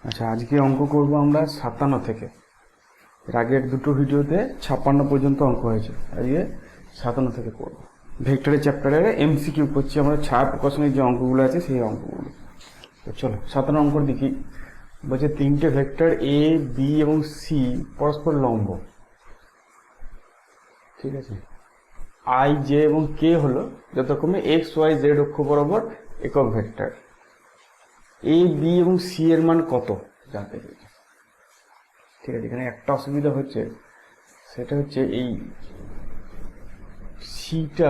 আচ্ছা, আজকে অঙ্ক করব আমরা 57 থেকে। এর আগের দুটো ভিডিওতে 56 পর্যন্ত অঙ্ক হয়েছে, আজকে 57 থেকে করব। ভেক্টরের চ্যাপ্টারের এমসিকিউ করছি আমরা, ছায়া প্রকাশনের যে অঙ্কগুলো আছে সেই অঙ্কগুলো। তো চলো 57 অঙ্ক দেখি। বলছে তিনটে ভেক্টর এ, বি এবং সি পরস্পর লম্ব, ঠিক আছে। আই, জে এবং কে হলো যথাক্রমে এক্স, ওয়াই, জেড অক্ষ বরাবর একক ভেক্টর। এ, বি এবং সি এর মান কত জানতে চাইছে, ঠিক আছে। এখানে একটা অসুবিধা হচ্ছে, সেটা হচ্ছে এই সিটা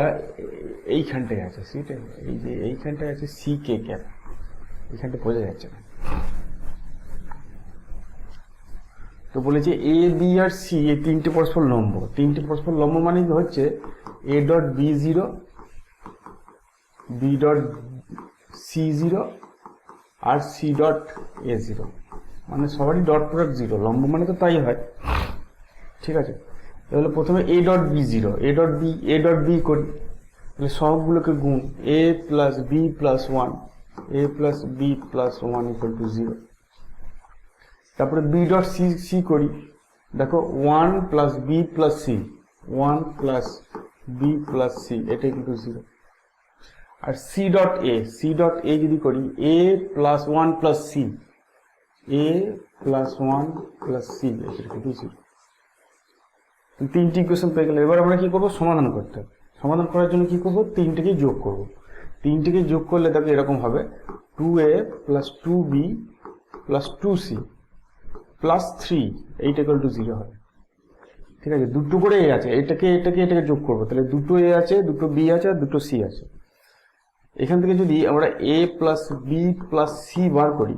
এইখানটায় আছে, সিটা এই যে এইখানটায় আছে সি কে ক্যাপ, এইখানটা বোঝা যাচ্ছে না। তো বলেছে এ, বি আর সি এই তিনটে পরস্পর লম্ব। তিনটে পরস্পর লম্ব মানে কি হচ্ছে a dot B zero, b dot c zero আর সি ডট এ জিরো, মানে সবারই ডট প্রোডাক্ট জিরো। লম্ব মানে তো তাই হয়, ঠিক আছে। তাহলে প্রথমে A dot B zero, A dot B করি, তাহলে সবগুলোকে গুণ A plus B plus one, A plus B plus one equal to zero. তারপরে বি ডট সি সি করি, দেখো one plus B plus C, one plus B plus C, এটা equal to zero. আর C dot A যদি করি A plus one plus C, A plus one plus C, এটা equal to zero. তিনটি equation পেয়ে গেলে এবার আমরা কি করবো, সমাধান করতে হবে। সমাধান করার জন্য কি করবো, তিনটেকে যোগ করব। তিনটেকে যোগ করলে দেখো এরকম হবে, 2a plus 2b plus 2c plus 3, এইটা ইকুয়াল টু জিরো হবে, ঠিক আছে। দুটো করে এ আছে, এটাকে যোগ করবো, তাহলে দুটো এ আছে, দুটো বি আছে আর দুটো সি আছে। এখান থেকে যদি আমরা A plus B plus C বার করি,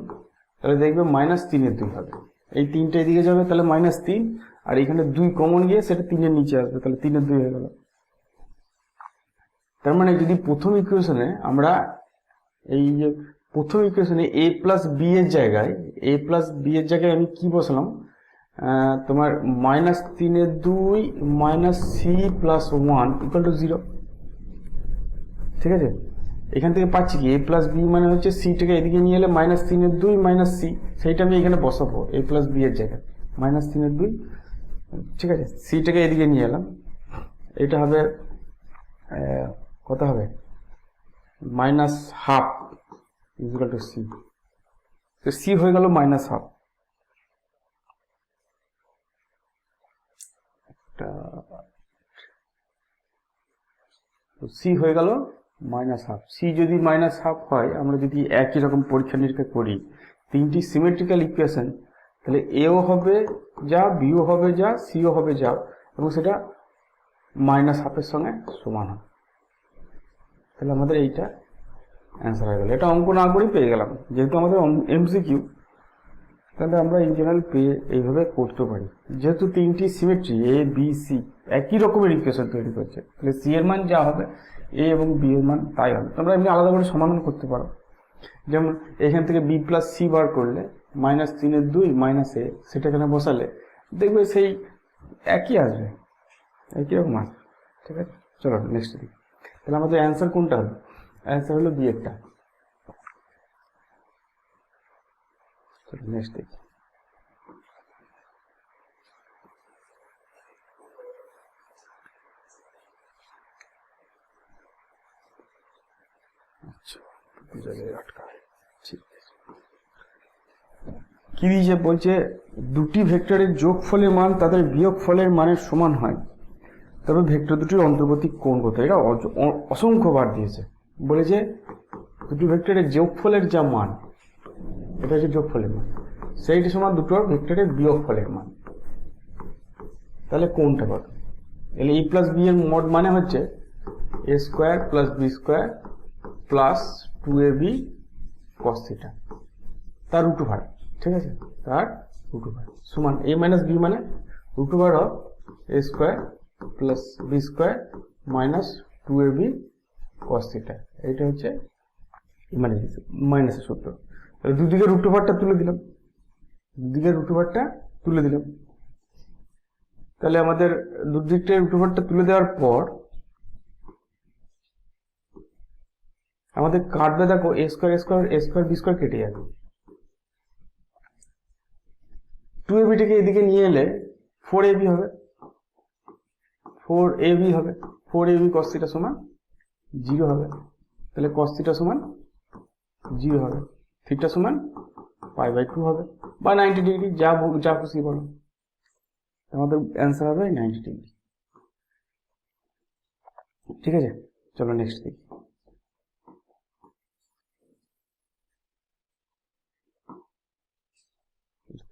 তাহলে দেখবে -3/2 হবে। এই তিনটে এদিকে যাবে, তাহলে -3, আর এখানে 2 কমন গিয়ে সেটা 3-এর নিচে আসবে, তাহলে 3/2 হয়ে গেল। তার মানে যদি প্রথম ইকুয়েশনে আমরা এই যে প্রথম ইকুয়েশনে এ প্লাস বি এর জায়গায় আমি কি বসালাম, তোমার -3/2 minus c plus one equal to zero, ঠিক আছে। এখান থেকে পাচ্ছি কি, এ প্লাস বি মানে হচ্ছে সিটাকে এদিকে নিয়ে এলে -3/2 মাইনাস সি, সেইটা আমি এখানে বসাবো এ প্লাস বি এর জায়গায় -3/2, ঠিক আছে। সিটাকে এদিকে নিয়ে এলাম, এটা হবে কত হবে, -12 ইকুয়াল টু সি। তো সি হয়ে গেল -12, সি হয়ে গেল -12। সি যদি -12 হয়, আমরা যদি একই রকম পরীক্ষা নিরীক্ষা করি তিনটি সিমেট্রিক্যাল ইকুয়েশন, তাহলে এও হবে যা, বিও হবে যা, সিও হবে যা, এবং সেটা -12 সঙ্গে সমান হয়। তাহলে আমাদের এইটা অ্যান্সার হয়ে গেল। এটা অঙ্ক না করেই পেয়ে গেলাম, যেহেতু আমাদের এমসিকিউ, তাহলে আমরা ইন জেনারেল পেয়ে এইভাবে করতে পারি। যেহেতু তিনটি সিমেট্রি এ বি সি একই রকমের ইকুয়েশন তৈরি করছে, তাহলে সি এর মান যা হবে এ এবং বি এর মান তাই হবে। তোমরা এমনি আলাদা করে সমাধান করতে পারো, যেমন এখান থেকে বি প্লাস সি বার করলে -3/2 মাইনাস এ, সেটা এখানে বসালে দেখবে সেই একই আসবে, একই রকম আসবে, ঠিক আছে। চলো নেক্সট দিই। তাহলে আমাদের অ্যান্সার কোনটা হলো, অ্যান্সার হলো বি এরটা। চলো নেক্সট দেখি। কি দিয়েছে, বলছে দুটি ভেক্টরের যোগফলের মান তাদের বিয়োগফলের মানের সমান হয়, তবে ভেক্টর দুটির অন্তর্বর্তী কোণ কত। এটা অসংখ্যবার দিয়েছে, বলেছে দুটি ভেক্টরের যোগফলের যা মান, এটা হচ্ছে যোগফলের মান, সেইটি সমান দুটোর ভেক্টরের বিয়োগফলের মান, তাহলে কোনটা কত। তাহলে এ প্লাস বি এর মোট মানে হচ্ছে A square plus B square plus 2ab cos theta, তার রুট ওভার, ঠিক আছে, তার রুট ওভার সমান এ মাইনাস বি মানে root over of A square plus B square minus 2ab cos theta. এইটা হচ্ছে মানে মাইনাসের সূত্র। দুদিকে রুট ওভারটা তুলে দিলাম, তাহলে আমাদের দুদিকটা রুট ওভারটা তুলে দেওয়ার পর আমাদের কাটবে, দেখো এ স্কোয়ার বি স্কোয়ার কেটে যাবে, 2ab-টাকে এদিকে নিয়ে এলে 4ab হবে, 4ab হবে, 4ab cos θ সমান 0 হবে। তাহলে cos θ সমান 0 হবে, θ সমান π/2 হবে বা 90 ডিগ্রি, যা খুশি বলো। আমাদের অ্যান্সার হবে 90 ডিগ্রি। ঠিক আছে, চলো নেক্সট দেখি।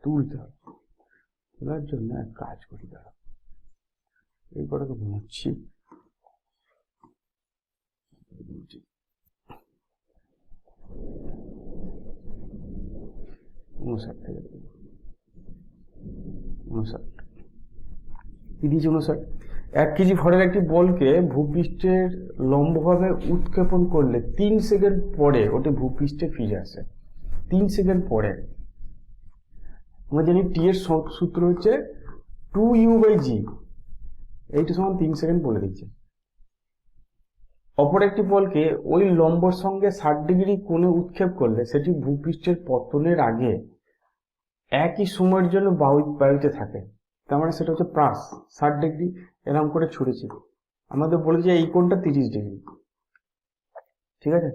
তুলতে হবে, তোলার জন্য এক কাজ করি, দাঁড়া এই কটাকে মুছছি। 59 থেকে 59, 30, 59। 1 কেজি ভরের একটি বলকে ভূপৃষ্ঠের লম্বভাবে উৎক্ষেপণ করলে 3 সেকেন্ড পরে ওটি ভূপৃষ্ঠে ফিরে আসে। 3 সেকেন্ড পরে। আমরা জানি টি এর সূত্র হচ্ছে 2u/g, এইটা সমান 3 সেকেন্ড বলে দিচ্ছে। অপর একটি বলকে ওই লম্বর সঙ্গে 60 ডিগ্রি কোণে উৎক্ষেপ করলে সেটি ভূপৃষ্ঠের পতনের আগে একই সময়ের জন্য বায়ুতে থাকে। তার মানে সেটা হচ্ছে প্রাস 60 ডিগ্রি এরকম করে ছুটেছে। আমাদের বলেছে এই কোণটা 30 ডিগ্রি, ঠিক আছে,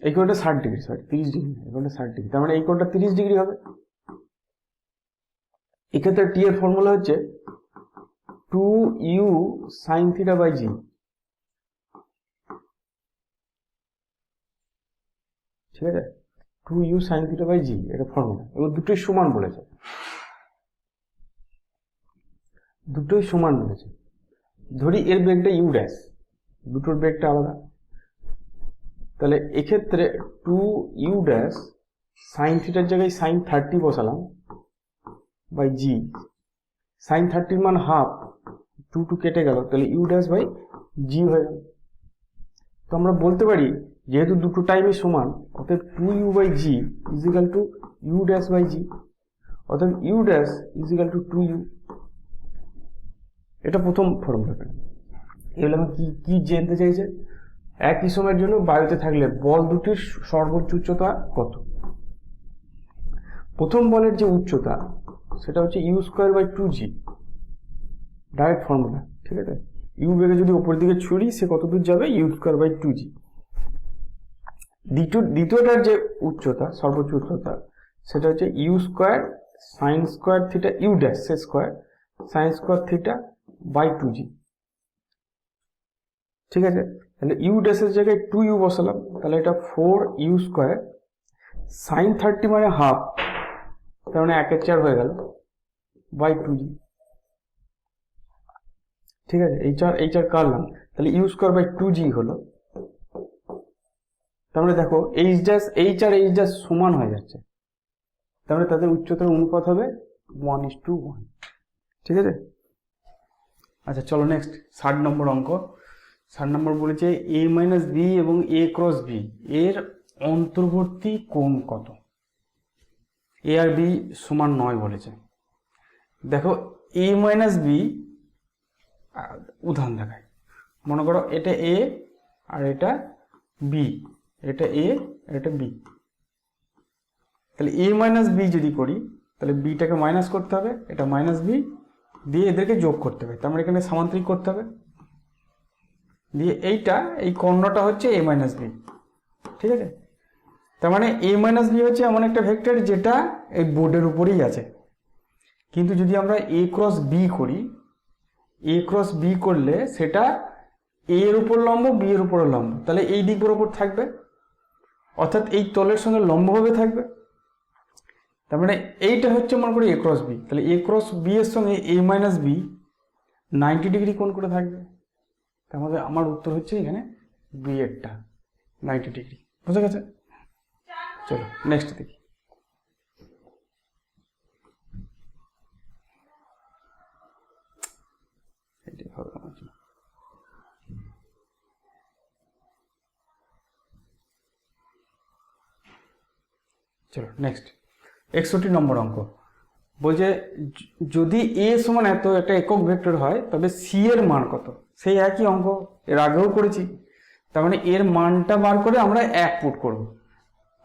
এই কোণটা 60 ডিগ্রি, 30 ডিগ্রি, এই কোণটা 60 ডিগ্রি, তার মানে এই কোণটা 30 ডিগ্রি হবে। এক্ষেত্রে টি এর ফর্মুলা হচ্ছে 2u sin θ/g। ঠিক আছে, 2u sin θ/g এটা ফর্মুলা, এবং দুটোই সমান বলেছে, দুটোই সমান বলেছে। ধরি এর বেগটা u ড্যাশ, দুটোর বেগটা আলাদা, তাহলে এক্ষেত্রে 2u ড্যাশ sin θ এর জায়গায় sin 30 বসালাম বাই g, sin 30 মান হাফ, 2 কেটে গেল, তাহলে u ড্যাশ বাই g হয়ে গেল। তো আমরা বলতে পারি যেহেতু দুটো টাইমই সমান, অতএব 2u/g is equal to u dash by g, অতএব u dash is equal to 2u। এটা প্রথম ফর্মুলা। এগুলো আমার কি জানতে চাইছে, একই সময়ের জন্য বায়ুতে থাকলে বল দুটির সর্বোচ্চ উচ্চতা কত। প্রথম বলের যে উচ্চতা সেটা হচ্ছে u²/2g, ডাইরেক্ট ফর্মুলা, ঠিক আছে। ইউ বেগে যদি উপরের দিকে ছুড়ি সে কত দূর যাবে, u²/2g। দ্বিতীয়টার যে উচ্চতা, সর্বোচ্চ উচ্চতা, সেটা হচ্ছে u² sin² θ u ড্যাশ সে স্কোয়ার sin² θ/2g। ঠিক আছে, তাহলে u ড্যাশের জায়গায় 2u বসালাম, তাহলে এটা 4u² sin 30 মানে হাফ, তার মানে 1/4 হয়ে গেল বাই 2g। ঠিক আছে, এই চার কাটলাম, তাহলে u²/2g হলো। তার মানে দেখো h' আর h' সমান হয়ে যাচ্ছে, তার মানে তাদের উচ্চতার অনুপাত হবে 1:1। ঠিক আছে, আচ্ছা চলো নেক্সট 60 নম্বর অঙ্ক। 60 নম্বর বলেছে a - b এবং a × b এর অন্তর্বর্তী কোণ কত। a আর b সমান 9 বলেছে। দেখো a - b, উদাহরণ দেখায়, মনে করো এটা a আর এটা b, এটা a আর এটা b। তাহলে a - b যদি করি তাহলে bটাকে মাইনাস করতে হবে, এটা -b দিয়ে এদেরকে যোগ করতে হবে, তার মানে এখানে সামান্তরিক করতে হবে, দিয়ে এই কর্ণটা হচ্ছে a - b। ঠিক আছে, তার মানে a - b হচ্ছে এমন একটা ভেক্টর যেটা এই বোর্ডের উপরেই আছে। কিন্তু যদি আমরা a × b করি, a × b করলে সেটা a এর উপর লম্ব, b এর উপর লম্ব, তাহলে এই দিক বরাবর থাকবে, অর্থাৎ এই তলের সঙ্গে লম্বভাবে থাকবে। তার মানে এইটা হচ্ছে মনে করি a × b, তাহলে a × b এর সঙ্গে a - b 90 ডিগ্রি কোণ করে থাকবে। তার মধ্যে আমার উত্তর হচ্ছে এখানে b এরটা 90 ডিগ্রি। বুঝা গেছে? চলো নেক্সট দেখি। চলো নেক্সট 61 নম্বর অঙ্ক। বলছে যদি a সমান এত একটা একক ভেক্টর হয় তবে c এর মান কত। সেই একই অঙ্ক এর আগেও করেছি, তার মানে এর মানটা বার করে আমরা 1 পুট করব।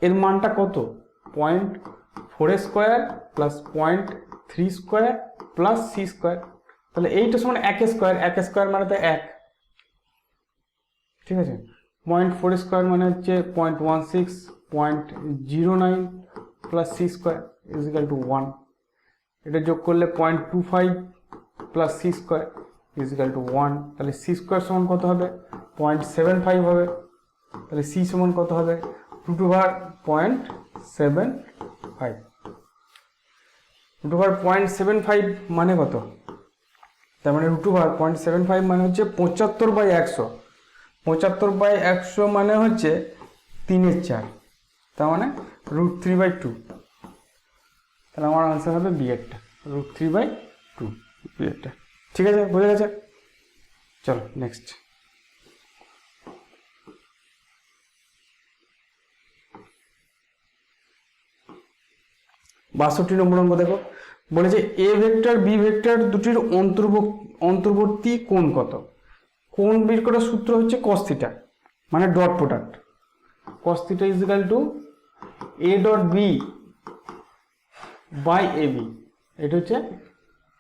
এর মানটা কত, 0.4² + 3 স্কোয়ার প্লাস সি স্কোয়ার, তাহলে এইটা সমান 1 স্কোয়ার, 1 স্কোয়ার মানে তো 1, ঠিক আছে। 0.4 স্কোয়ার মানে হচ্ছে 0.16, 0.09 plus c square is equal to 1। এটা যোগ করলে 0.25 plus c square is equal to 1। তাহলে সি স্কোয়ার সমান কত হবে? 0.75 হবে। তাহলে সি সমান কত হবে? Root over 0.75। রুট ওভার 0.75 মানে কত? তার মানে রুট ওভার 0.75 মানে হচ্ছে 75/100। 75/100 মানে হচ্ছে 3/4, তার মানে √3/2। তাহলে আমার আনসার হবে বি এরটা, √3/2 বি এরটা। ঠিক আছে, বোঝা গেছে? চলো নেক্সট। বাষট্টি নম্বর অঙ্ক দেখো, বলেছে এ ভেক্টর বি ভেক্টর দুটির অন্তর্বর্তী কোণ কত? কোণ বের করার সূত্র হচ্ছে cos থিটা, মানে dot product. cos theta is equal to a dot b by a b. এটা হচ্ছে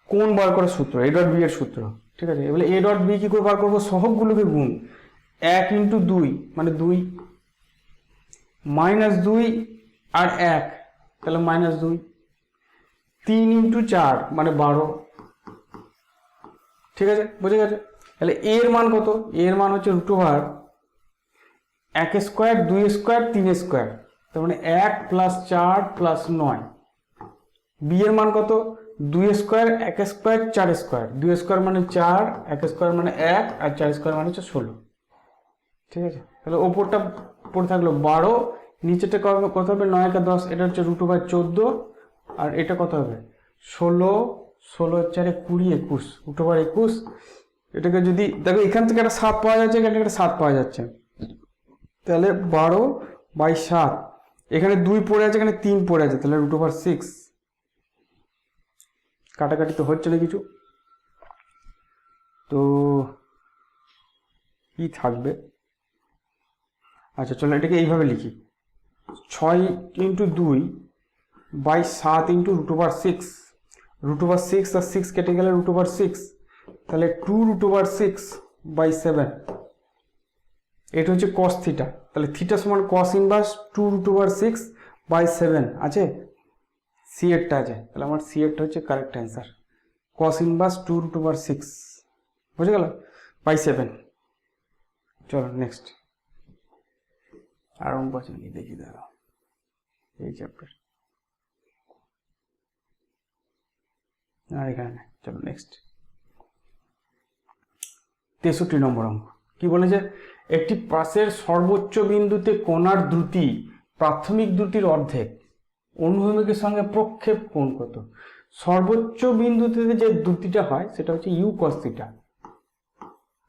কোণ বার করার সূত্র, a ডট বি এর সূত্র। ঠিক আছে, এবারে a ডট বি কি করে বার করবো? সহগগুলোকে গুণ, 1 × 2 মানে 2, -2 আর 1 তাহলে -2, 3 × 4 মানে 12। ঠিক আছে, বুঝে গেছে? তাহলে এর মান কত? এর মান হচ্ছে √ 1 স্কোয়ার 2 স্কোয়ার 3 স্কোয়ার, তার মানে 1 + 4 + 9। বি এর মান কত? 2 স্কোয়ার 1 স্কোয়ার 4 স্কোয়ার, 2 স্কোয়ার মানে 4, 1 স্কোয়ার মানে 1 আর 4 স্কোয়ার মানে হচ্ছে 16। ঠিক আছে, তাহলে ওপরটা পড়ে থাকলো 12, নিচেটা কত হবে? 9 × 10, এটা হচ্ছে √ 14, আর এটা কত হবে? 16, 16 × 4 = 20, 21, √ 21। এটাকে যদি দেখো এখান থেকে একটা 7 পাওয়া যাচ্ছে, এখান থেকে একটা 7 পাওয়া যাচ্ছে, তাহলে 12/7। এখানে 2 পড়ে আছে, এখানে 3 পড়ে আছে, তাহলে √ 6। কাটাকাটি তো হচ্ছে না কিছু, তো কি থাকবে? আচ্ছা চলো এটাকে এইভাবে লিখি, 6 × 2/7 × √6। √6 আর 6 কেটে গেলে √6, তাহলে 2√6/7। এটা হচ্ছে cos থিটা, তাহলে থিটা সমান cos ইনভার্স 2√6/7 আছে, সি এরটা আছে, তাহলে আমার সি এরটা হচ্ছে কারেক্ট অ্যান্সার, cos ইনভার্স 2√6, বুঝে গেল, বাই 7। চলো নেক্সট আর অঙ্ক আছে দেখি, দাঁড়াও এই চ্যাপ্টার আর এখানে। চলো নেক্সট 63 নম্বর অঙ্ক। কি বলেছে? একটি পাশের সর্বোচ্চ বিন্দুতে কোণার দ্রুতি প্রাথমিক দ্রুতির অর্ধেক, অনুভূমিকের সঙ্গে প্রক্ষেপ কোণ কত? সর্বোচ্চ বিন্দুতে যে দ্রুতিটা হয় সেটা হচ্ছে u cos theta,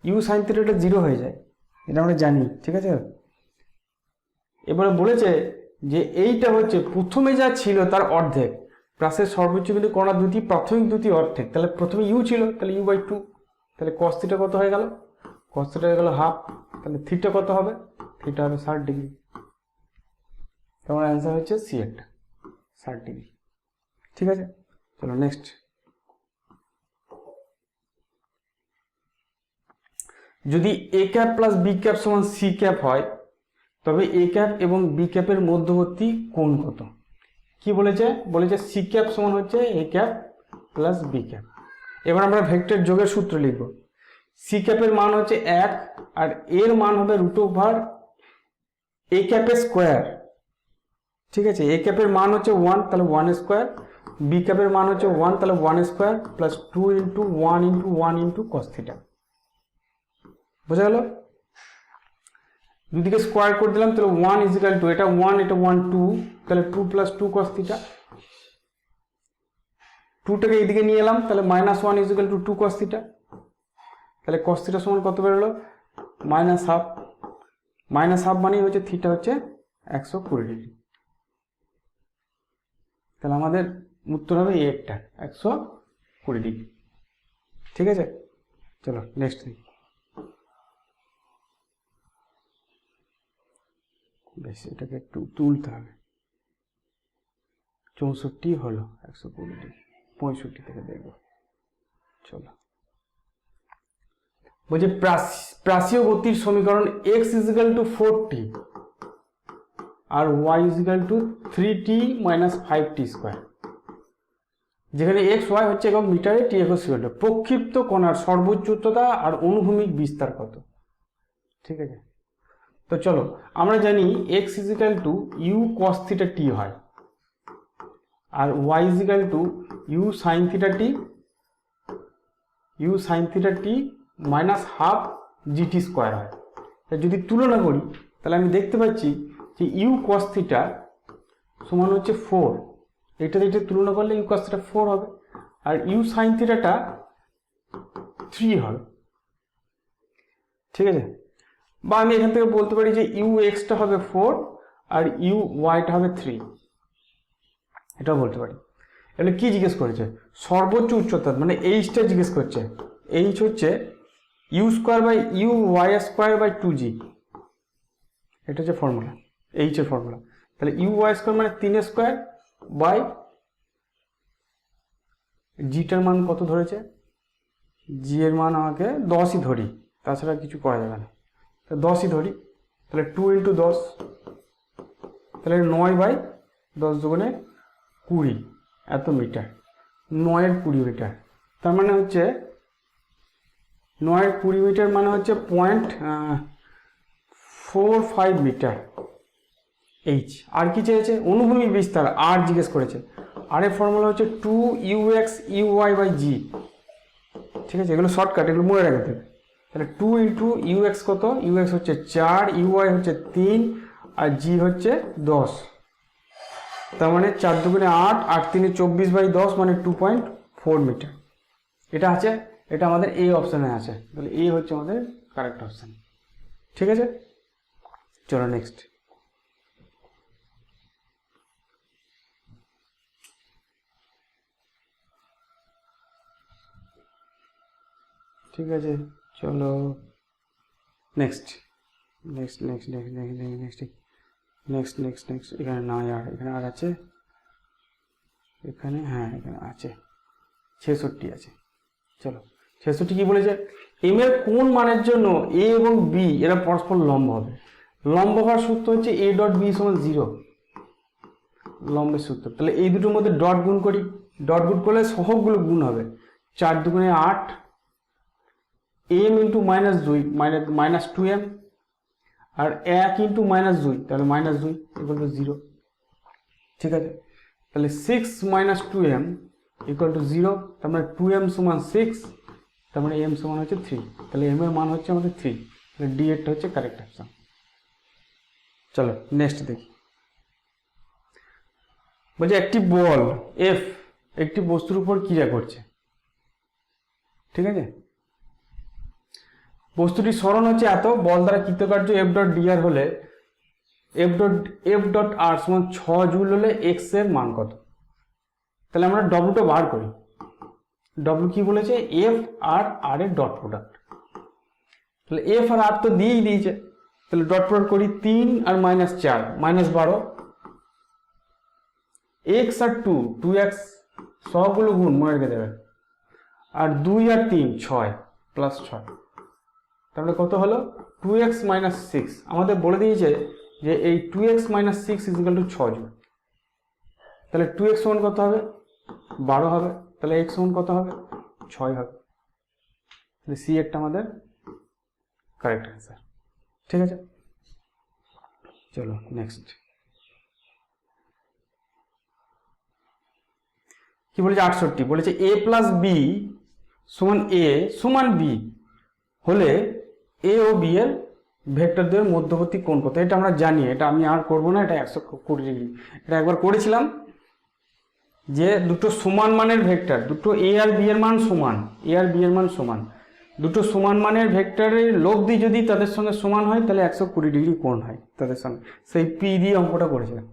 u sin থিটাটা 0 হয়ে যায়, এটা আমরা জানি। ঠিক আছে, এবারে বলেছে যে এইটা হচ্ছে প্রথমে যা ছিল তার অর্ধেক, প্রাসের সর্বোচ্চ বিন্দু কোণার দ্রুতি প্রাথমিক দ্রুতি অর্ধেক, তাহলে প্রথমে ইউ ছিল, তাহলে u/2, তাহলে cos থিটা কত হয়ে গেল? cos থিটা হয়ে গেল হাফ, তাহলে থিটা কত হবে? থিটা হবে 60 ডিগ্রি। তোমার অ্যান্সার হচ্ছে সি এরটা, 60 ডিগ্রি। ঠিক আছে, চলো নেক্সট। যদি a cap plus b cap সমান সি ক্যাপ হয়, তবে এ ক্যাপ এবং বি ক্যাপের মধ্যবর্তী কোণ কত? কি বলেছে? বলেছে সি ক্যাপ সমান হচ্ছে A cap plus b cap. এবার আমরা ভেক্টর যোগের সূত্র লিখব। সি ক্যাপের মান হচ্ছে 1 আর এর মান হবে √ এ ক্যাপের স্কোয়ার। ঠিক আছে, এ ক্যাপের মান হচ্ছে 1, তাহলে 1 স্কোয়ার, বি ক্যাপের মান হচ্ছে 1, তাহলে 1 স্কোয়ার প্লাস 2 × 1 × 1 × cos থিটা। বোঝা গেল? দুদিকে স্কোয়ার করে দিলাম, তাহলে 1 = এটা 1, এটা 1, 2, তাহলে 2 + 2 cos থিটা। 2টাকে এইদিকে নিয়ে এলাম, তাহলে -1 = 2 cos থিটা। তাহলে cos থিটা সমান কত বেরোলো? -1/2। -1/2 মানে হচ্ছে থিটা হচ্ছে 120 ডিগ্রি। তাহলে আমাদের উত্তর হবে এরটা 120 ডিগ্রি। ঠিক আছে, চলো নেক্সট দেখি। বেশ, এটাকে একটু তুলতে হবে। 64 হলো 120 ডিগ্রি, 65 থেকে দেখব। চলো, বলছে প্রাসীয় গতির সমীকরণ x = 4t আর y = 3t - 5t², যেখানে x y হচ্ছে একক মিটারে, t একক সেকেন্ডে। প্রক্ষিপ্ত কণার সর্বোচ্চ উচ্চতা আর অনুভূমিক বিস্তার কত? ঠিক আছে, তো চলো আমরা জানি x = u cos θ t হয়, আর y = u sin θ t -½ gt² হয়। যদি তুলনা করি তাহলে আমি দেখতে পাচ্ছি যে u cos θ সমান হচ্ছে 4, এটা তুলনা করলে u cos θ 4 হবে, আর u sin θ টা 3 হবে। ঠিক আছে, বা আমি এখান থেকে বলতে পারি যে u x টা হবে 4 আর u y টা হবে 3, এটাও বলতে পারি। এগুলো কি জিজ্ঞেস করেছে? সর্বোচ্চ উচ্চতা, মানে h টা জিজ্ঞেস করছে। h হচ্ছে u²/u² এটা হচ্ছে ফর্মুলা, h এর ফর্মুলা। তাহলে u² মানে 3² বাই g টার মান কত ধরেছে? g এর মান আমাকে 10ই ধরি, তাছাড়া কিছু করা যাবে না। 10ই ধরি, তাহলে 2 × 10, তাহলে 9/10 × 20 এত মিটার, 9 × 20 মিটার। তার মানে হচ্ছে 9 × 20 মিটার মানে হচ্ছে 0.45 মিটার h। আর কি চেয়েছে? অনুভূমিক বিস্তার আর জিজ্ঞেস করেছে। আর এর ফর্মুলা হচ্ছে 2ux uy/g। ঠিক আছে, এগুলো শর্টকাট, এগুলো মনে রাখতে হবে। তাহলে 2 × ux কত? ux হচ্ছে 4, uy হচ্ছে 3 আর g হচ্ছে 10। তার মানে 4 × 2 = 8, 8 × 3 = 24/10 মানে 2.4 মিটার। এটা আছে, এটা আমাদের এই অপশানে আছে। তাহলে এই হচ্ছে আমাদের কারেক্ট অপশান। ঠিক আছে, চলো নেক্সট। ঠিক আছে, চলো নেক্সট। এখানে না, আর এখানে আর আছে, এখানে হ্যাঁ এখানে আছে 66 আছে। চলো 66 কি বলেছে? এম এর কোন মানের জন্য এ এবং বি এরা পরস্পর লম্ব হবে? লম্ব হওয়ার সূত্র হচ্ছে a.b = 0, লম্বের সূত্র। তাহলে এই দুটোর মধ্যে ডট গুণ করি, ডট গুণ করলে সহগগুলো গুণ হবে। 4 × 2 = 8, m × -2 -2m, আর 1 × -2 তাহলে -2 = 0। ঠিক আছে, তাহলে 6 - 2m = 0, তার মানে 2m = 6, তার মানে m সমান হচ্ছে 3। তাহলে m এর মান হচ্ছে আমাদের 3, তাহলে ডি এরটা হচ্ছে কারেক্ট অপশন। চলো নেক্সট দেখি। বলছে একটি বল F একটি বস্তুর উপর ক্রিয়া করছে। ঠিক আছে, বস্তুটির সরণ হচ্ছে এত, বল দ্বারা কৃতকার্য F.dr হলে F.r সমান 6 জুল হলে x এর মান কত? তাহলে আমরা ডব্লুটা বার করি। ডব্লু কি বলেছে? F আর r এর ডট প্রোডাক্ট। তাহলে F আর r তো দিয়েই দিয়েছে, তাহলে ডট প্রোডাক্ট করি। 3 আর -4 -12, x আর 2x সবগুলো গুণ মনে রেখে দেবেন, আর 2 আর 3 6 +6, তাহলে কত হলো? 2x - 6। আমাদের বলে দিয়েছে যে এই 2x - 6 = 6 জুল। তাহলে 2x সমান কত হবে? 12 হবে। তাহলে x সমান কত হবে? 6 হবে। তাহলে সি একটা আমাদের কারেক্ট অ্যান্সার। ঠিক আছে, চলো নেক্সট। কি বলেছে? 68 বলেছে a + b = a = b হলে a ও b এর ভেক্টরদের মধ্যবর্তী কোণ কত? এটা আমরা জানি, এটা আমি আর করব না, এটা 120 ডিগ্রি। এটা একবার করেছিলাম যে দুটো সমান মানের ভেক্টর, দুটো a আর b এর মান সমান, a আর b এর মান সমান, দুটো সমান মানের ভেক্টরের লব্ধি যদি তাদের সঙ্গে সমান হয় তাহলে 120 ডিগ্রি কোণ হয় তাদের সঙ্গে। সেই p দিয়ে অঙ্কটা করেছিলাম।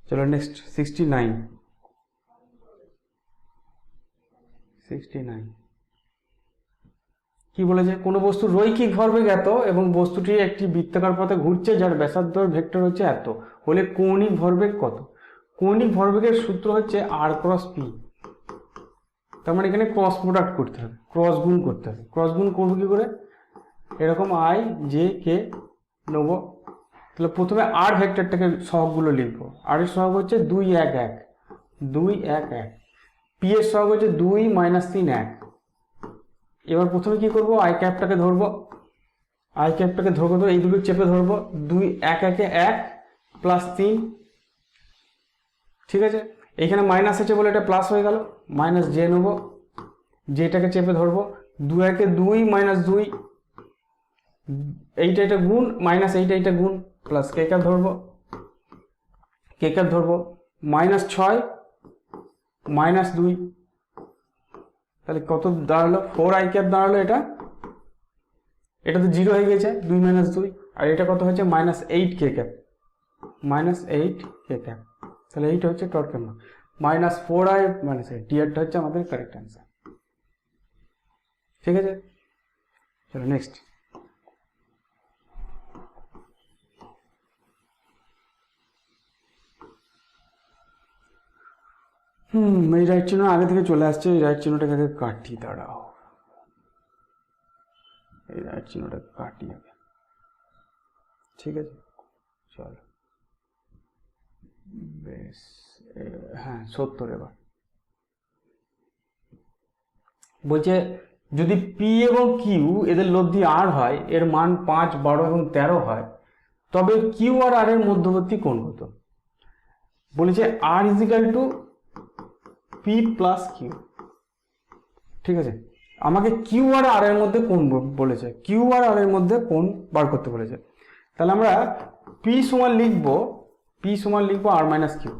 চলো নেক্সট 69। কি বলেছে? কোনো বস্তুর রৈখিক ভরবেগ এত এবং বস্তুটি একটি বৃত্তাকার পথে ঘুরছে যার ব্যাসার্ধ ভেক্টর হচ্ছে এত হলে কৌণিক ভরবেগ কত? কৌণিক ভরবেগের সূত্র হচ্ছে r × p। তার মানে এখানে ক্রস প্রোডাক্ট করতে হবে, ক্রস গুণ করতে হবে। ক্রস গুণ করবো কি করে, এরকম আই জে কে নেবো। তাহলে প্রথমে আর ভেক্টরটাকে সহগগুলো লিখবো। আর এর সহগ হচ্ছে 2 1 1, 2 1 1। পি এর সহগ হচ্ছে 2 -3 1। এবার প্রথমে কি করব, আই ক্যাপটাকে ধরবো, আই ক্যাপটাকে ধরবো, এই দুটো চেপে ধরবো। 2 1 1 1 প্লাস 3, ঠিক আছে। এইখানে মাইনাস আছে বলে এটা প্লাস হয়ে গেল, মাইনাস জে নেবো, জেটাকে চেপে ধরবো। 2 1 2 মাইনাস 2, এইটা এটা গুণ, মাইনাস এইটা এটা গুণ, প্লাস কে ক্যাপ ধরবো, কে ক্যাপ ধরবো, মাইনাস 6 মাইনাস 2, তাহলে কত দাঁড়ালো, 4 আই ক্যাপ দাঁড়ালো। এটা তো 0 হয়ে গেছে, 2 মাইনাস 2। আর এটা কত হচ্ছে, মাইনাস 8 কে ক্যাপ, মাইনাস 8 কে ক্যাপ। তাহলে এইটা হচ্ছে টর্কের মান, মাইনাস 4 আই মাইনাস 8। ডিআরটা হচ্ছে আমাদের কারেক্ট অ্যান্সার, ঠিক আছে। চলো নেক্সট। এই রাইট চিহ্ন আগে থেকে চলে আসছে, এই রাইট চিহ্নটাকে আগে কাটি, দাঁড়াও, এই রাইট চিহ্নটা কাটি আগে, ঠিক আছে। চলো বেশ, হ্যাঁ 70। এবার বলছে যদি পি এবং কিউ এদের লব্ধি আর হয়, এর মান 5 12 এবং 13 হয়, তবে কিউ আর আর এর মধ্যবর্তী কোণ কত। বলেছে আর equal to P plus Q, ঠিক আছে। আমাকে কিউ আর আর এর মধ্যে কোণ বলেছে, কিউ আর আর এর মধ্যে কোণ বার করতে বলেছে। তাহলে আমরা পি সমান লিখবো আর মাইনাস কিউ।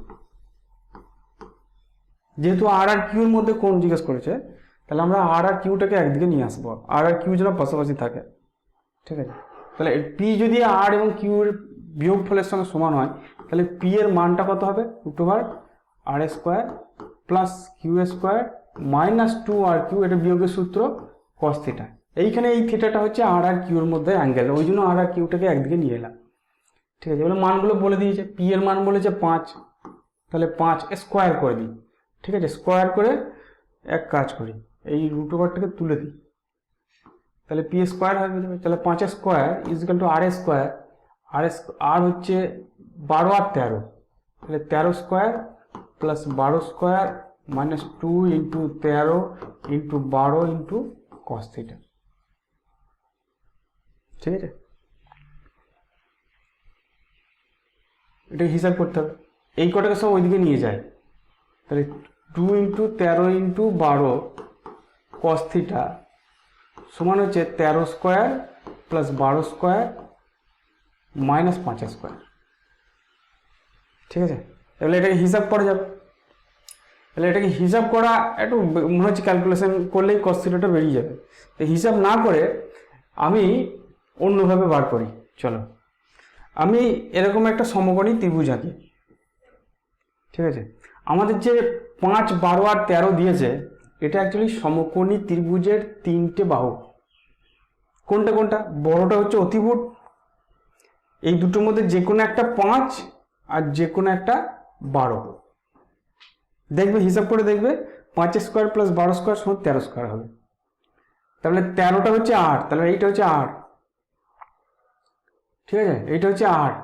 যেহেতু আর আর কিউ এর মধ্যে কোণ জিজ্ঞেস করেছে, তাহলে আমরা আর আর কিউটাকে একদিকে নিয়ে আসবো, আর আর কিউ যেন পাশাপাশি থাকে, ঠিক আছে। তাহলে পি যদি আর এবং কিউর বিয়োগফলের সঙ্গে সমান হয়, তাহলে পি এর মানটা কত হবে, √আর square plus Q square minus 2 R Q, এটা বিয়োগের সূত্র কস থিটা। এইখানে এই থিটাটা হচ্ছে আর আর কিউর মধ্যে অ্যাঙ্গেল, ওই জন্য আর আর কিউটাকে একদিকে নিয়ে এলাম, ঠিক আছে। এবার মানগুলো বলে দিয়েছে, পি এর মান বলেছে 5, তাহলে 5 স্কোয়ার করে দিই, ঠিক আছে। স্কোয়ার করে এক কাজ করি, এই √টাকে তুলে দিই, তাহলে পি স্কোয়ার হয়ে যাবে। তাহলে 5 স্কোয়ার ইজিক্যাল টু আর স্কোয়ার, আর হচ্ছে 12 আর 13, তাহলে 13 square plus 12 square minus 2 into 13 into 12 into cos theta, ঠিক আছে। এটা হিসাব করতে হবে, এই কটাকে সব ওইদিকে নিয়ে যায়। তাহলে 2 ইন্টু 13 ইন্টু 12 কস থিটা সমান হচ্ছে 13 square plus 12 square minus 5 square, ঠিক আছে। এবার এটাকে হিসাব করা যাবে, তাহলে এটাকে হিসাব করা একটু মনে হচ্ছে ক্যালকুলেশন করলেই কস থিটাটা বেরিয়ে যাবে। তো হিসাব না করে আমি অন্যভাবে বার করি। চলো, আমি এরকম একটা সমকোণী ত্রিভুজ আঁকি, ঠিক আছে। আমাদের যে 5 12 আর 13 দিয়েছে, এটা অ্যাকচুয়ালি সমকোণী ত্রিভুজের 3টে বাহু। কোনটা কোনটা, বড়টা হচ্ছে অতিভুজ, এই দুটোর মধ্যে যে কোনো একটা 5 আর যে কোনো একটা 12। দেখবে হিসাব করে দেখবে 5 স্কোয়ার প্লাস 12 স্কোয়ার সমান 13 স্কোয়ার হবে। তাহলে 13টা হচ্ছে 8, তাহলে এইটা হচ্ছে 8, ঠিক আছে। এইটা হচ্ছে 8,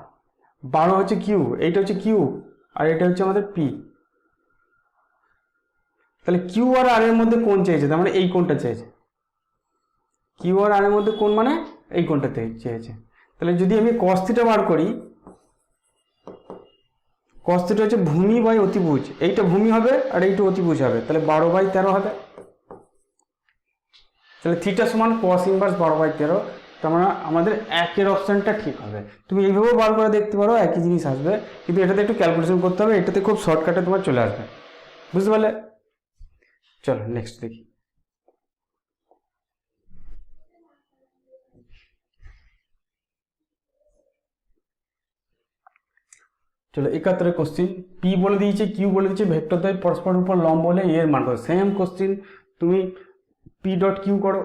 12 হচ্ছে কিউ, এইটা হচ্ছে কিউ, আর এটা হচ্ছে আমাদের পি। তাহলে কিউ আর আর এর মধ্যে কোণ চেয়েছে, তার মানে এই কোণটা চেয়েছে। কিউ আর আর এর মধ্যে কোণ মানে এই কোণটা চেয়েছে। তাহলে যদি আমি কস থিটা বার করি, কস থিটা হচ্ছে ভূমি বাই অতিভুজ, এইটা ভূমি হবে আর এইটা অতিভুজ হবে, তাহলে 12/13 হবে। তাহলে থিটা সমান কস ইনভার্স 12/13, তার মানে আমাদের একের অপশানটা ঠিক হবে। তুমি এইভাবেও বার করে দেখতে পারো, একই জিনিস আসবে, কিন্তু এটাতে একটু ক্যালকুলেশন করতে হবে, এটাতে খুব শর্টকাটে তোমার চলে আসবে, বুঝতে পারলে। চলো নেক্সট দেখি। চলো 71 কোশ্চিন, পি বলে দিয়েছে, কিউ বলে দিয়েছে, ভেক্টরদ্বয় পরস্পরের উপর লম্ব হলে এর মান কত। সেম কোশ্চিন, তুমি পি ডট কিউ করো,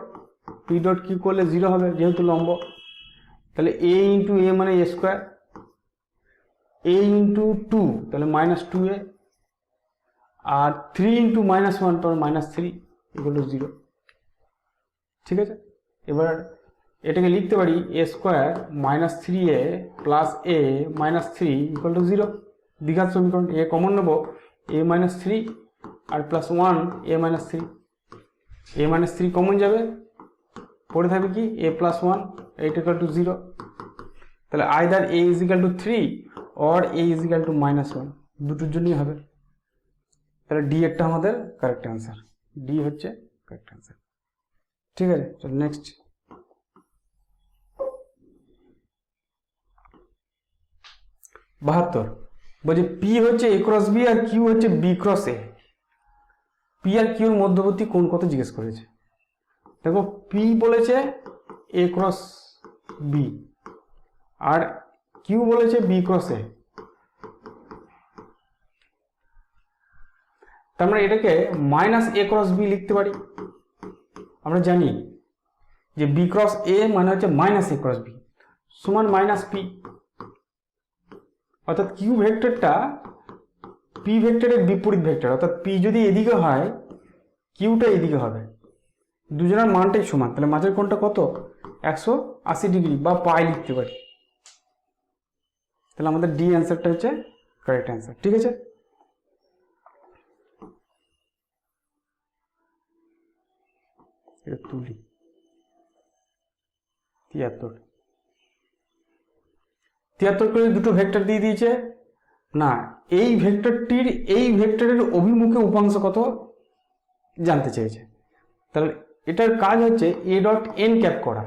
পি ডট কিউ করলে 0 হবে যেহেতু লম্ব। তাহলে এ ইন্টু এ মানে এ স্কোয়ার, এ ইন্টু 2 তাহলে -2a, আর 3 ইন্টু -1 তাহলে -3, ইকুয়াল টু 0। ঠিক আছে, এবার এটাকে লিখতে পারি a square minus 3a plus a minus 3 equal to 0। দ্বিঘাত সমীকরণ, এ কমন নেব, a মাইনাস 3 আর plus 1 a minus 3, a minus 3 common যাবে, পড়ে থাকবে কি a প্লাস 1, এইটা ইকুয়াল টু 0। তাহলে either a is equal two 3 or a is equal two minus 1, দুটোর জন্যই হবে। তাহলে ডি একটা আমাদের কারেক্ট অ্যান্সার, ডি হচ্ছে কারেক্ট অ্যান্সার। ঠিক আছে, চলো নেক্সট। বাহাত্তর বলছে পি হচ্ছে এ ক্রস বি আর কিউ হচ্ছে বি ক্রস এ। পি আর কিউর মধ্যবর্তী কোণ কত জিজ্ঞেস করেছে। দেখো পি বলেছে এ ক্রস বি আর কিউ বলেছে বি ক্রস এ। তার মানে এটাকে মাইনাস এ ক্রস বি লিখতে পারি। আমরা জানি যে বি ক্রস এ মানে হচ্ছে মাইনাস এ ক্রস বি সমান মাইনাস পি, অর্থাৎ কিউ ভেক্টরটা পি ভেক্টরের বিপরীত ভেক্টর, অর্থাৎ পি যদি এদিকে হয় কিউটা এদিকে হবে, দুজনের মানটাই সমান। তাহলে মাঝের কোণটা কত, 180 ডিগ্রি বা পাই লিখতে পারি। তাহলে আমাদের ডি অ্যান্সারটা হচ্ছে কারেক্ট অ্যান্সার। ঠিক আছে, এটা তুলি 73 করে দুটো ভেক্টর দিয়ে দিয়েছে না, এই ভেক্টরটির এই ভেক্টরের অভিমুখে উপাংশ কত জানতে চেয়েছে। তাহলে এটার কাজ হচ্ছে এ ডট এন ক্যাপ করা,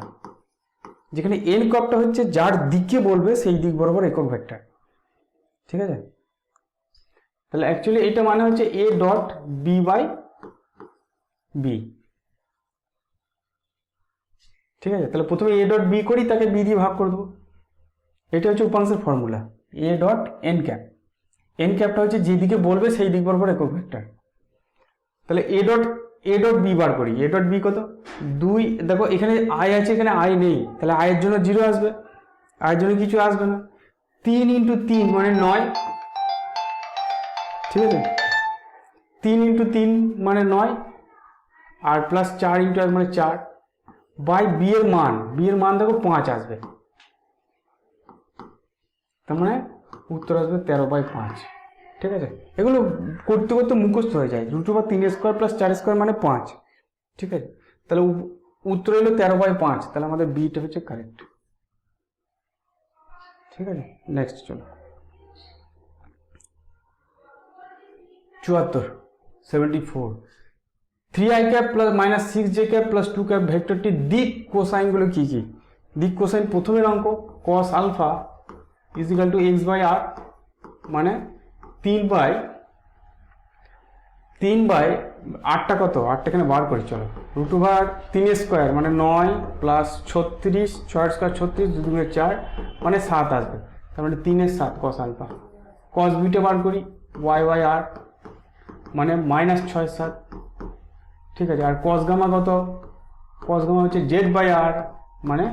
যেখানে এন ক্যাপটা হচ্ছে যার দিকে বলবে সেই দিক বরাবর একক ভেক্টর। ঠিক আছে, তাহলে অ্যাকচুয়ালি এটা মানে হচ্ছে a dot b by b. ঠিক আছে, তাহলে প্রথমে এ ডট বি করি, তাকে বি দিয়ে ভাগ করে দেবো। এটা হচ্ছে উপাংশের formula, A dot N cap. N ক্যাপটা হচ্ছে যেদিকে বলবে সেই দিক বরাবর একক ভেক্টর। তাহলে এ ডট বি বার করি, এ ডট বি কত 2। দেখো এখানে আই আছে, এখানে আই নেই, তাহলে আয়ের জন্য 0 আসবে, আয়ের জন্য কিছু আসবে না। 3 ইন্টু 3 মানে 9। ঠিক আছে, 3 ইন্টু 3 মানে 9 আর প্লাস 4 ইন্টু 1 মানে 4 বাই বি এর মান দেখো 5 আসবে, তার মানে উত্তর আসবে 13/5। ঠিক আছে, এগুলো করতে করতে মুখস্থ হয়ে যায়, √3 স্কোয়ার প্লাস 4 স্কোয়ার মানে 5। ঠিক আছে, তাহলে উত্তর হলো 13/5, তাহলে আমাদের বিটা হচ্ছে কারেক্ট। ঠিক আছে, নেক্সট চলো। 74 3i cap plus minus 6j cap plus 2 cap ভেক্টরটির দিক কোসাইনগুলো কি কি। দিক কোসাইন প্রথমের অঙ্ক cos alpha is equal to x by r, মানে 3/8টা কত, 8টা এখানে বার করি চলো। √3 স্কোয়ার মানে 9 প্লাস 36, 6 স্কোয়ার 36, 2 2 4 মানে 7 আসবে, তার মানে 3/7 cos আলফা। cos বিটা বার করি y বাই r মানে -6/7। ঠিক আছে, আর cos গামা কত, cos গামা হচ্ছে z বাই r মানে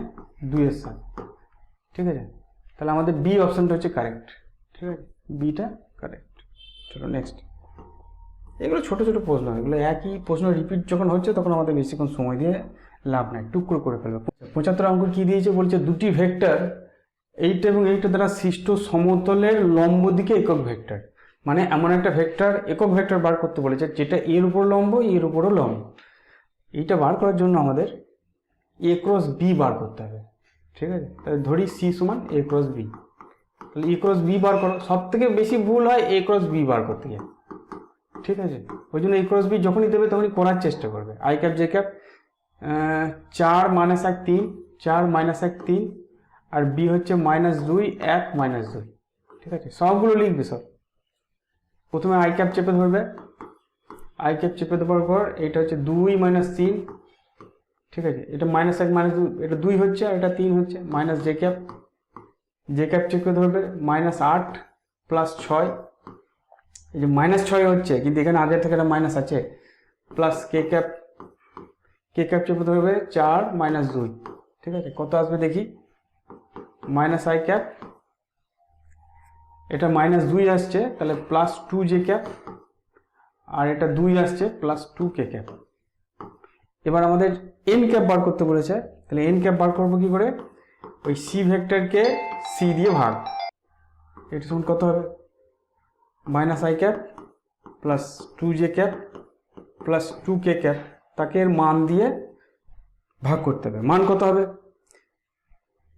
2/7। ঠিক আছে, তাহলে আমাদের বি অপশনটা হচ্ছে কারেক্ট। ঠিক আছে, বিটা কারেক্ট। চলো নেক্সট। এগুলো ছোট ছোট প্রশ্ন, এগুলো একই প্রশ্ন রিপিট যখন হচ্ছে তখন আমাদের বেশিক্ষণ সময় দিয়ে লাভ নাই, টুকরো করে ফেলবে। 75 অঙ্ক কি দিয়েছে বলছে দুটি ভেক্টর এইটা এবং এইটা দ্বারা সৃষ্ট সমতলের লম্ব দিকে একক ভেক্টর। মানে এমন একটা ভেক্টর একক ভেক্টর বার করতে বলেছে যেটা এর উপর লম্ব, এর উপরও লম্ব। এইটা বার করার জন্য আমাদের এ ক্রস বি বার করতে হবে। ঠিক আছে, তাহলে ধরি সি সমান এ ক্রস বি, তাহলে এ ক্রস বি বার করো। সব থেকে বেশি ভুল হয় এ ক্রস বি বার করতে গিয়ে। ঠিক আছে, ওই জন্য এ ক্রস বি যখনই দেবে তখনই করার চেষ্টা করবে। আই ক্যাপ জে ক্যাপ 4 - 1 3, 4 - 1 3 আর বি হচ্ছে -2 1 -2। ঠিক আছে, সবগুলো লিখবে সব। প্রথমে আই ক্যাপ চেপে ধরবে, আই ক্যাপ চেপে দেওয়ার পর এটা হচ্ছে 2 - 3। ঠিক আছে, এটা -1 -2, এটা 2 হচ্ছে আর এটা 3 হচ্ছে, মাইনাস জে ক্যাপ চেপে ধরবে -8 প্লাস 6, এই যে -6 হচ্ছে কিন্তু এখানে আগে থেকে একটা মাইনাস আছে, প্লাস কে ক্যাপ চেপে ধরবে 4 - 2। ঠিক আছে, কত আসবে দেখি, -i ক্যাপ, এটা -2 আসছে তাহলে +2j ক্যাপ আর এটা 2 আসছে +2k ক্যাপ। এবার আমাদের এন ক্যাপ বার করতে বলেছে, তাহলে এন ক্যাপ বার করবো কি করে, ওই সি ভেক্টরকে সি দিয়ে ভাগ, এটা সমান কত হবে minus I cap plus 2j cap plus 2k cap, তাকে এর মান দিয়ে ভাগ করতে হবে। মান কত হবে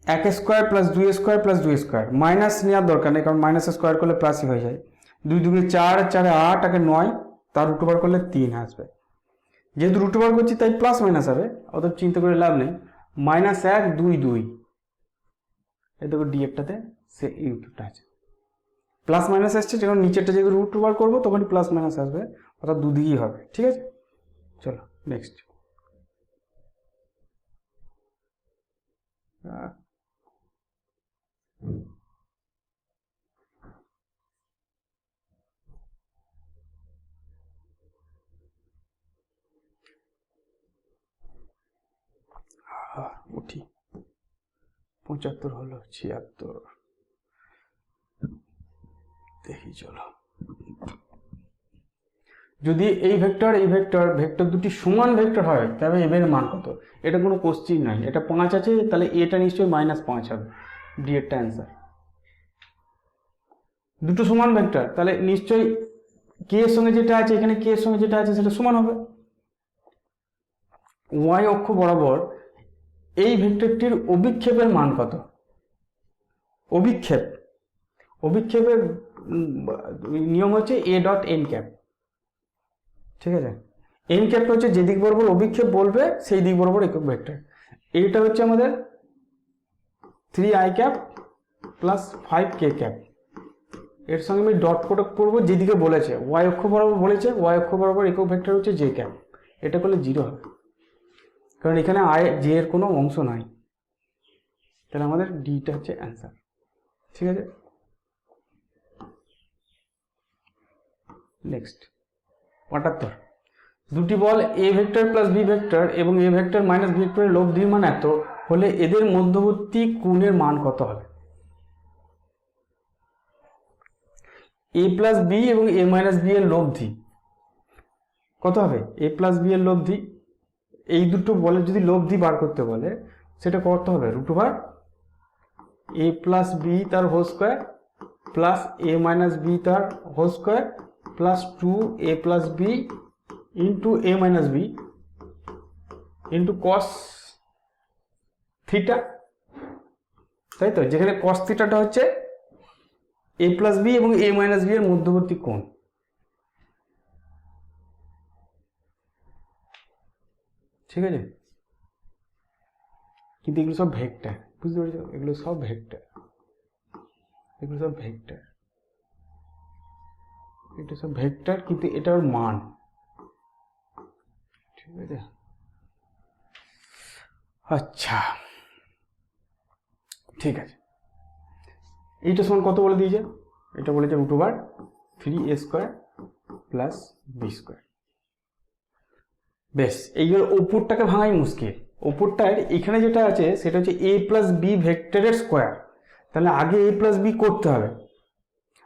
1 square plus 2 square plus 2 square, minus নেওয়ার দরকার নেই কারণ মাইনাস স্কোয়ার করলে প্লাসই হয়ে যায়। 2 দুগুণে 4, 4 8, আগে 9, তার রুট ওভার করলে 3 আসবে। যেহেতু রুট ওভার করছি তাই প্লাস মাইনাস হবে, অত চিন্তা করে লাভ নেই। মাইনাস 1 2 2, এই দেখো ডিএফটাতে সে ইউটা আছে, প্লাস মাইনাস আসছে, যখন নিচেরটা যেহেতু রুট ওভার করবো তখনই প্লাস মাইনাস আসবে, অর্থাৎ দুদিকেই হবে। ঠিক আছে, চলো নেক্সট। উঠি 75 হলো 76, দেখি চলো। যদি এই ভেক্টর ভেক্টর দুটি সমান ভেক্টর হয় তবে এর মান কত, এটা কোনো কোশ্চিন নয়। এটা 5 আছে, তাহলে এটা নিশ্চয়ই -5 হবে, ডি এরটা অ্যান্সার। দুটো সমান ভেক্টর তাহলে নিশ্চয়ই কে এর সঙ্গে যেটা আছে এখানে কে এর সঙ্গে যেটা আছে সেটা সমান হবে। ওয়াই অক্ষ বরাবর এই ভেক্টরটির অভিক্ষেপের মান কত, অভিক্ষেপের নিয়ম হচ্ছে এ ডট এন ক্যাপ। ঠিক আছে, এন ক্যাপটা হচ্ছে যে দিক বরাবর অভিক্ষেপ বলবে সেই দিক বরাবর একক ভেক্টর। এইটা হচ্ছে আমাদের 3i cap plus 5k cap, এর সঙ্গে আমি ডট প্রোডাক্ট করবো যেদিকে বলেছে, ওয়াই অক্ষ বরাবর বলেছে, ওয়াই অক্ষ বরাবর একক ভেক্টর হচ্ছে জে ক্যাপ, এটা করলে 0 হবে কারণ এখানে আই জে এর কোনো অংশ নাই, তাহলে আমাদের ডিটা হচ্ছে অ্যান্সার। ঠিক আছে, নেক্সট 78। দুটি বল A vector plus B vector এবং এ ভেক্টর মাইনাস বি ভেক্টরের লব্ধির মান এত হলে এদের মধ্যবর্তী কোণের মান কত হবে। এ প্লাস বি এবং এ মাইনাস বি এর লব্ধি কত হবে, এ প্লাস বি এর লব্ধি, এই দুটো বলের যদি লব্ধি বার করতে বলে সেটা কত হবে root over A plus B তার whole square plus A minus B তার whole square plus 2a plus B into A minus B into cos theta, তাই তো, যেখানে কস থিটাটা হচ্ছে এ প্লাস বি এবং এ মাইনাস বি এর মধ্যবর্তী কোণ। ঠিক আছে, কিন্তু এগুলো সব ভেক্টর, বুঝতে পেরেছো, এগুলো সব ভেক্টর, এগুলো সব ভেক্টর, এটা সব ভেক্টর কিন্তু এটার মান। ঠিক আছে, আচ্ছা ঠিক আছে, এইটা সমান কত বলে দিয়েছে, এটা বলেছে root over 3a square plus B square. বেশ, এইবার ওপরটাকে ভাঙাই মুশকিল, ওপরটার এখানে যেটা আছে সেটা হচ্ছে এ প্লাস বি ভেক্টরের স্কোয়ার, তাহলে আগে এ প্লাস বি করতে হবে,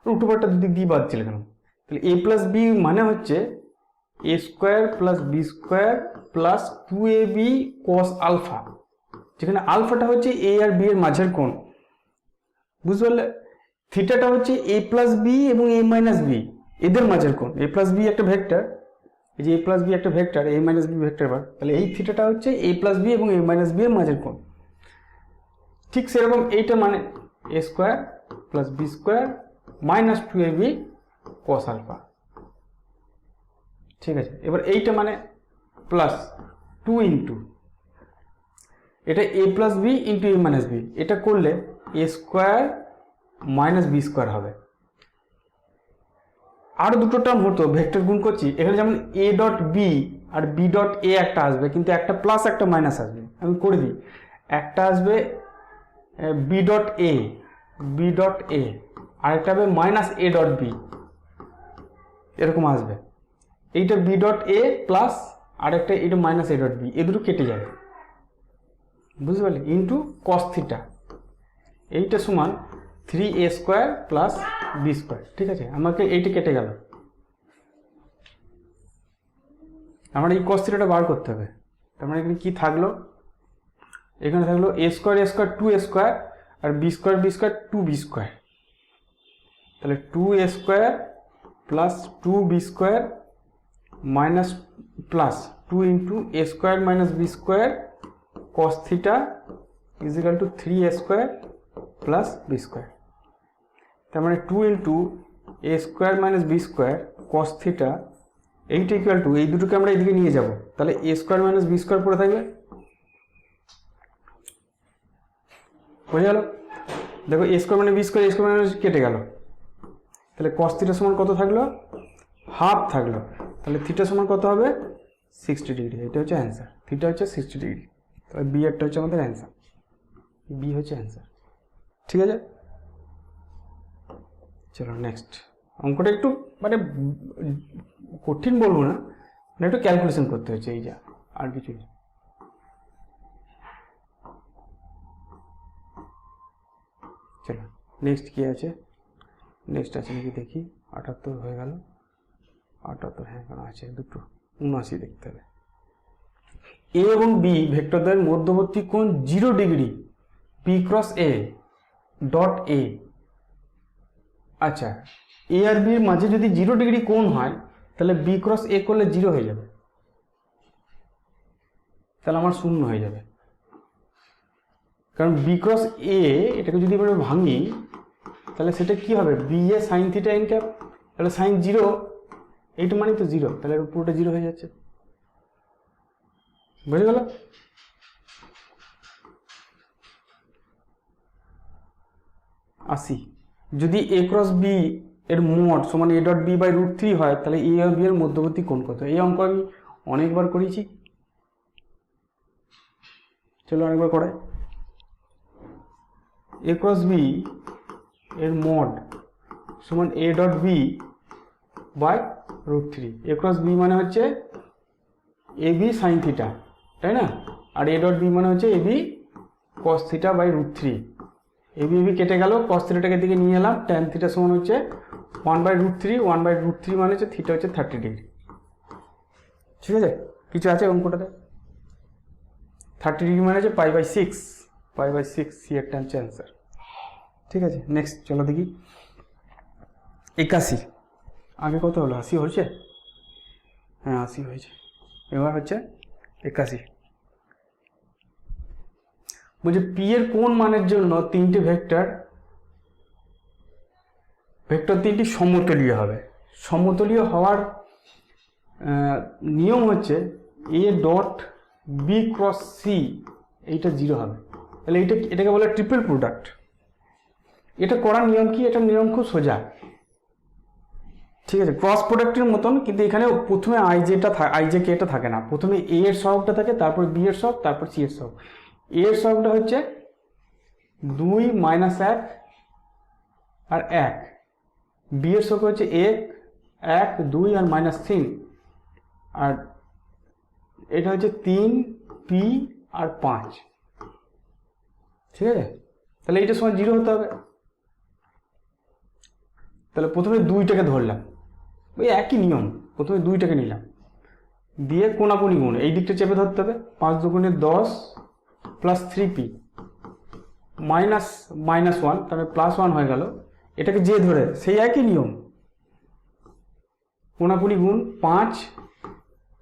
রুট ওভারটা দুদিক দিয়ে বাদ চলে গেল, তাহলে এ প্লাস বি মানে হচ্ছে A square plus B square plus 2ab cos alpha, যেখানে আলফাটা হচ্ছে এ আর বি এর মাঝের কোণ, বুঝতে পারলে, থিটাটা হচ্ছে এ প্লাস বি এবং এ মাইনাস বি এদের মাঝের কোণ, এ প্লাস বি একটা ভেক্টর, এই যে এ প্লাস বি একটা ভেক্টর, এ মাইনাস বি ভেক্টর বার, তাহলে এই থিটাটা হচ্ছে এ প্লাস বি এবং এ মাইনাস বি এর মাঝের কোণ। ঠিক সেরকম এইটা মানে A square plus B square minus 2ab cos alpha. ঠিক আছে, এবার এইটা মানে প্লাস 2 ইন্টু এটা A plus B into A minus B, এটা করলে A square minus B square হবে। আরও দুটো টার্ম হতো ভেক্টর গুণ করছি, এখানে যেমন এ ডট বি আর বি ডট এ একটা আসবে, কিন্তু একটা প্লাস একটা মাইনাস আসবে, আমি করে দিই, একটা আসবে বি ডট এ আর একটা হবে মাইনাস এ ডট বি, এরকম আসবে। এইটা বি ডট এ প্লাস আর একটা এটা মাইনাস এ ডট বি, এ দুটো কেটে যাবে, বুঝতে পারলে, ইন্টু কস থিটা, এইটা সমান 3a square plus B square. ঠিক আছে, আমাকে এইটা কেটে গেল, আমার এই কস থিটাটা বার করতে হবে, তার মানে এখানে কি থাকলো, এখানে থাকলো a স্কোয়ার 2a স্কোয়ার আর b স্কোয়ার 2b স্কোয়ার, তাহলে 2a square plus 2b square minus plus 2 into a square minus b square cos theta is equal to 3a square plus b square. তার মানে 2 into a square minus b square cos theta এইটা equal to, এই দুটোকে আমরা এদিকে নিয়ে যাব, তাহলে a square minus b square পড়ে থাকবে। বুঝে গেল? দেখো a স্কোয়ার মানে b square, a square minus কেটে গেল, তাহলে cos থিটা সমান কত থাকলো, হাফ থাকলো, তাহলে থিটা সমান কত হবে 60 ডিগ্রি। এটা হচ্ছে অ্যান্সার, থিটা হচ্ছে 60 ডিগ্রি, তাহলে বি এরটা হচ্ছে আমাদের অ্যান্সার, বি হচ্ছে অ্যান্সার। ঠিক আছে, চলো নেক্সট অঙ্কটা একটু মানে কঠিন বলবো না, মানে একটু ক্যালকুলেশন করতে হচ্ছে, এই যা, আর কিছু না। চলো নেক্সট কি আছে, নেক্সট আছে নাকি দেখি, 78 হয়ে গেল, 78 হ্যাঁ কেন আছে দুটো, 79 দেখতে হবে। এ এবং বি ভেক্টরদের মধ্যবর্তী কোণ 0 degree b cross a dot a. আচ্ছা, এ আর বি এর মাঝে যদি 0 ডিগ্রি কোণ হয় তাহলে বি ক্রস এ করলে 0 হয়ে যাবে, তাহলে আমার 0 হয়ে যাবে, কারণ বি ক্রস এ এটাকে যদি আমরা ভাঙি তাহলে সেটা কি হবে, B A sine theta N cap, তাহলে সাইন 0 এইটা মানে তো 0, তাহলে পুরোটা 0 হয়ে যাচ্ছে। বুঝে গেল? আসি, যদি এ ক্রস বি এর মোড সমান a dot b by root 3 হয় তাহলে এ আর বি এর মধ্যবর্তী কোণ কত? এই অঙ্ক আমি অনেকবার করেছি, চলো অনেকবার করাই। এ ক্রস বি এর মোড সমান a dot b by root 3। A cross b মানে হচ্ছে এ বি সাইন থিটা, তাই না? আর এ ডট বি মানে হচ্ছে A B cos theta by root 3। A B কেটে গেল, কস থিটাটাকে দিকে নিয়ে এলাম, ট্যান থিটা সমান হচ্ছে 1/√3, 1/√3 মানে হচ্ছে থিটা হচ্ছে 30 ডিগ্রি। ঠিক আছে, কিছু আছে অঙ্কটাতে? 30 ডিগ্রি মানে হচ্ছে π/6 সি একটা হচ্ছে অ্যান্সার। ঠিক আছে, নেক্সট চলো দেখি 81। আগে কত হলো, 80 হয়েছে? হ্যাঁ 80 হয়েছে, এবার হচ্ছে 81। বলছে পি এর কোন মানের জন্য তিনটি ভেক্টর 3টি সমতলীয় হবে। সমতলীয় হওয়ার নিয়ম হচ্ছে a dot b cross c এইটা 0 হবে, তাহলে এটাকে বলে ট্রিপল প্রোডাক্ট। এটা করার নিয়ম কি? এটা নিয়ম খুব সোজা, ঠিক আছে, ক্রস প্রোডাক্টের মতন, কিন্তু এখানে প্রথমে আই জে কে এটা থাকে না, প্রথমে এ এর সহগটা থাকে, তারপর বি এর সহগ, তারপর সি এর সহগ। এ এর সহগটা হচ্ছে 2 - 1 আর 1, বি এর সহগ হচ্ছে 1 2 আর -3, আর এটা হচ্ছে 3 পি আর 5। ঠিক আছে, তাহলে এইটার সময় 0 হতে হবে। তাহলে প্রথমে 2টাকে ধরলাম, ওই একই নিয়ম, প্রথমে 2টাকে নিলাম, দিয়ে কোনাকুনি গুণ, এই দিকটা চেপে ধরতে হবে, 5 × 2 = 10 প্লাস 3p -1, তাহলে +1 হয়ে গেল। এটাকে যে ধরে সেই একই নিয়ম, কোনাকুনি গুণ, 5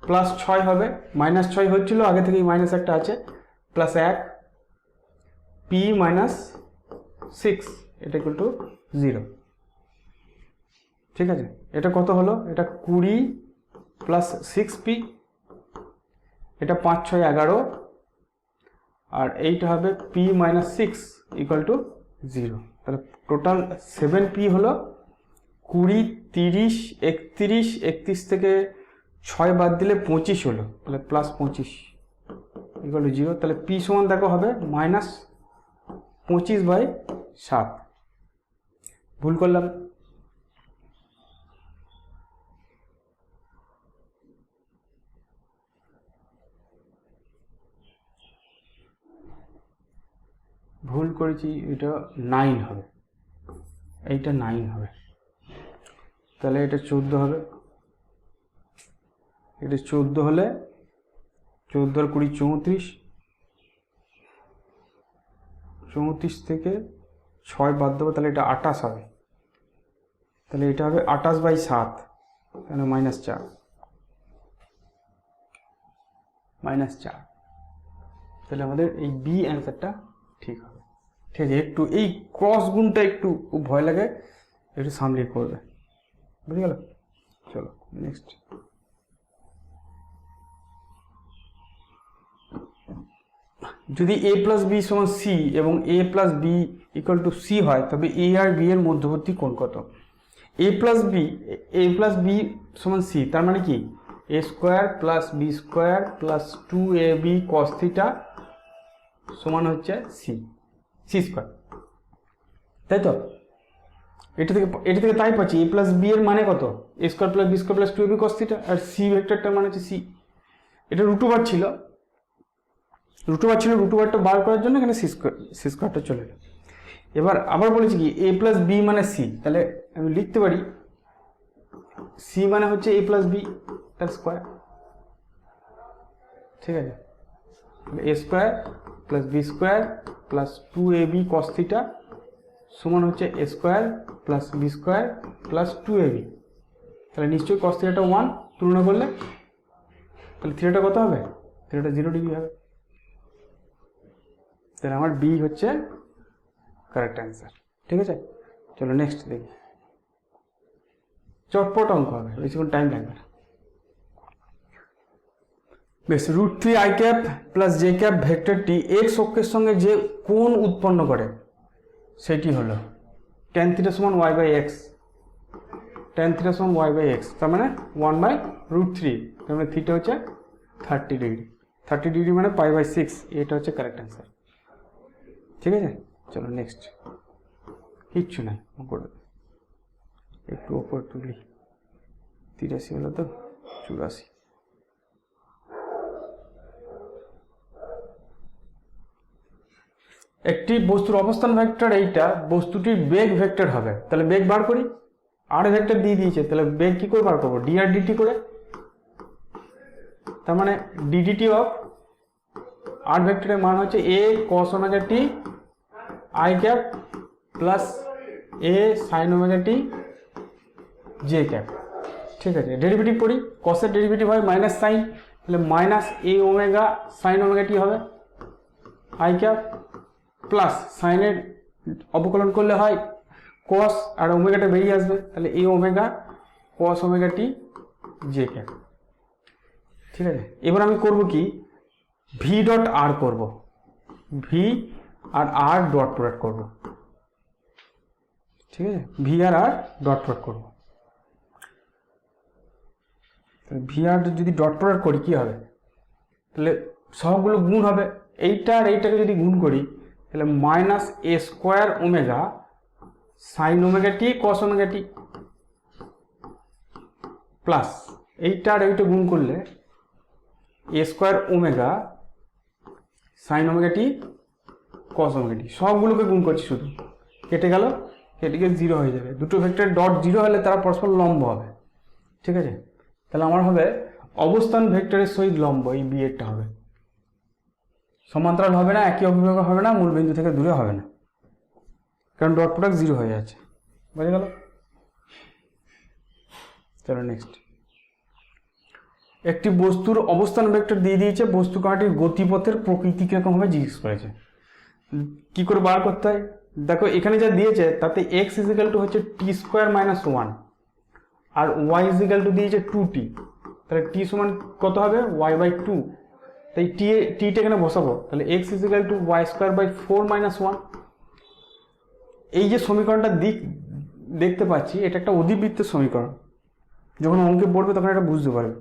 প্লাস 6 হবে, -6 হচ্ছিল আগে থেকেই, মাইনাস একটা আছে, প্লাস 1 p - 6 এটা = 0। ঠিক আছে, এটা কত হলো? এটা 20 প্লাস 6p, এটা 5 6 11, আর এইটা হবে p - 6 = 0। তাহলে টোটাল 7p হলো 20 30 31, 31 থেকে 6 বাদ দিলে 25 হলো, তাহলে +25 = 0। তাহলে p সমান দেখো হবে -25/7। ভুল করলাম, ভুল করেছি, এটা 9 হবে, এইটা 9 হবে, তাহলে এটা 14 হবে, এটা 14 হলে 14 আর 20 34, 34 থেকে 6 বাদ দেবো, তাহলে এটা 28 হবে। তাহলে এটা হবে 28/7, তাহলে -4, -4। তাহলে আমাদের এই বি অ্যান্সারটা ঠিক হবে। ঠিক আছে, একটু এই ক্রস গুণটা একটু খুব ভয় লাগে, একটু সামলে করবে, বুঝে গেল। চলো নেক্সট। যদি a + b = c এবং a + b = c হয়, তবে a আর b এর মধ্যবর্তী কোণ কত? a + b = c, তার মানে কি a² + b² + 2ab cos θ সমান হচ্ছে c², তাই তো? এটা থেকে তাই পাচ্ছি a + b এর মানে কত? a² + b² + 2ab cos θ, আর c ভেক্টরটার মানে হচ্ছে c। এটা √ওভার ছিল, √ওভারটা বার করার জন্য এখানে c² চলে এলো। এবার আবার বলেছি কি a + b মানে c, তাহলে আমি লিখতে পারি c মানে হচ্ছে a + b তার স্কয়ার। ঠিক আছে, a² + b² + 2ab cos θ সমান হচ্ছে a² + b² + 2ab। তাহলে নিশ্চয়ই cos θ টা 1, তুলনা করলে তাহলে থিটাটা কত হবে? থিটাটা 0 ডিগ্রি হবে। তাহলে আমার বি হচ্ছে কারেক্ট অ্যান্সার। ঠিক আছে, চলো নেক্সট দেখি। চটপট অঙ্ক হবে, বেশিক্ষণ টাইম লাগবে না। বেশ, √3i + j ভেক্টরটি x অক্ষের সঙ্গে যে কোণ উৎপন্ন করে সেটি হলো tan θ = y/x, tan θ = y/x, তার মানে 1/√3, তার মানে থিটা হচ্ছে 30 ডিগ্রি। 30 ডিগ্রি মানে π/6, এটা হচ্ছে কারেক্ট অ্যান্সার। ঠিক আছে, চলো নেক্সট। কিচ্ছু নাই, একটু ওপর তুলি। 83 হলো তো 84। একটি বস্তুর অবস্থান ভেক্টর এইটা, বস্তুটির বেগ ভেক্টর হবে। তাহলে বেগ বার করি, আর ভেক্টর দিয়ে দিয়েছে, তাহলে বেগ কি করে বার করবো? dr dt করে। তার মানে ddt অফ আর ভেক্টরের মান হচ্ছে a cos ωt i plus a sin ωt j। ঠিক আছে, ডেরিভেটিভ করি, cos এর ডেরিভেটিভ হয় মাইনাস সাইন, তাহলে -a ω sin ωt হবে i প্লাস সাইনের অবকলন করলে হয় cos, আর ওমেগাটা বেরিয়ে আসবে, তাহলে a ω cos ωt j। ঠিক আছে, এবার আমি করব কি, v.r করব, v আর r ডট প্রোডাক্ট করব। ঠিক আছে, v আর r ডট প্রোডাক্ট করব। ভি আর যদি ডট প্রোডাক্ট করি কি হবে? তাহলে সবগুলো গুণ হবে, এইটা আর এইটাকে যদি গুণ করি তাহলে -a² ω sin ωt cos ωt plus এইটা আর এইটা গুণ করলে a² ω sin ωt cos ωt, সবগুলোকে গুণ করছি, শুধু কেটে গেল, কেটে গিয়ে 0 হয়ে যাবে। দুটো ভেক্টর ডট 0 হলে তারা পরস্পর লম্ব হবে। ঠিক আছে, তাহলে আমার হবে অবস্থান ভেক্টরের সহিত লম্ব, এই বি এরটা হবে। সমান্তরাল হবে না, একই অভিমুখ হবে না, মূলবিন্দু থেকে দূরে হবে না, কারণ ডট প্রোডাক্ট 0 হয়ে যাচ্ছে। বুঝে গেল? চলো নেক্সট। একটি বস্তুর অবস্থান ভেক্টর দিয়ে দিয়েছে, বস্তু কণাটির গতিপথের প্রকৃতি কিরকম হবে জিজ্ঞেস করেছে। কি করে বার করতে হয়? দেখো এখানে যা দিয়েছে তাতে x = হচ্ছে t² - 1 আর y = দিয়েছে 2t, তাহলে t সমান কত হবে? y/2, তাই টা এখানে বসাবো, তাহলে x = y²/4 - 1। এই যে সমীকরণটা দেখতে পাচ্ছি, এটা একটা অধিবৃত্তের সমীকরণ। যখন অঙ্কে পড়বে তখন এটা বুঝতে পারবে।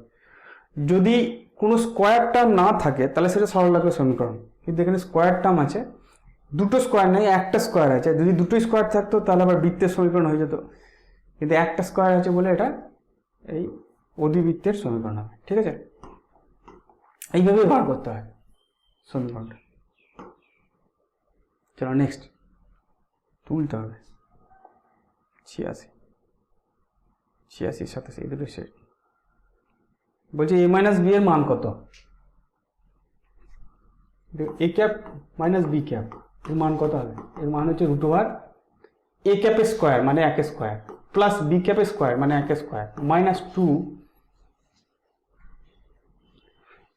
যদি কোনো স্কোয়ার টার্ম না থাকে তাহলে সেটা সরলরেখার সমীকরণ, কিন্তু এখানে স্কোয়ার টার্ম আছে, দুটো স্কোয়ার নেই, একটা স্কোয়ার আছে। যদি দুটো স্কোয়ার থাকতো তাহলে আবার বৃত্তের সমীকরণ হয়ে যেত, কিন্তু একটা স্কোয়ার আছে বলে এটা এই অধিবৃত্তের সমীকরণ হবে। ঠিক আছে, এইভাবে বার করতে হয় সমীকরণটা। চলো নেক্সট, তুলতে হবে 86, 87 এই দুটো সেট। বলছে a - b এর মান কত? A cap minus B cap, এর মান কত হবে? এর মান হচ্ছে রুট ওভার এ ক্যাপের স্কোয়ার মানে 1 স্কোয়ার প্লাস বি ক্যাপের স্কোয়ার মানে 1 square minus 2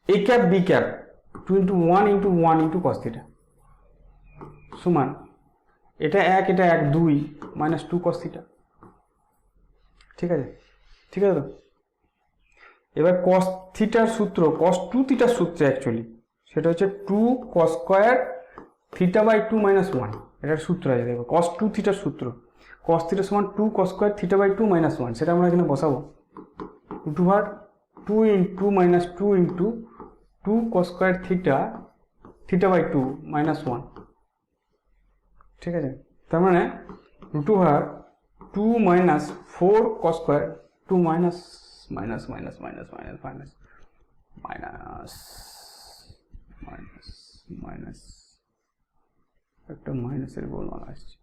A cap B cap 2 into 1 into 1 into cos theta সমান এটা 1 এটা 1 2 মাইনাস 2 কস থিটা। ঠিক আছে, ঠিক আছে তো? এবার কস থিটার সূত্র, কস 2 থিটার সূত্র অ্যাকচুয়ালি সেটা হচ্ছে 2 cos square theta by 2 minus 1, এটার সূত্র আছে দেখো, কস 2 থিটার সূত্র, কস থিটা সমান 2 cos square theta by 2 minus 1, সেটা আমরা এখানে বসাবো। Root over 2 into minus 2 into 2 cos square theta theta by 2 minus 1। ঠিক আছে, তার মানে root over 2 minus 4 cos square 2 minus minus minus minus minus minus minus minus minus একটা মাইনাসের গোলমাল আসছে।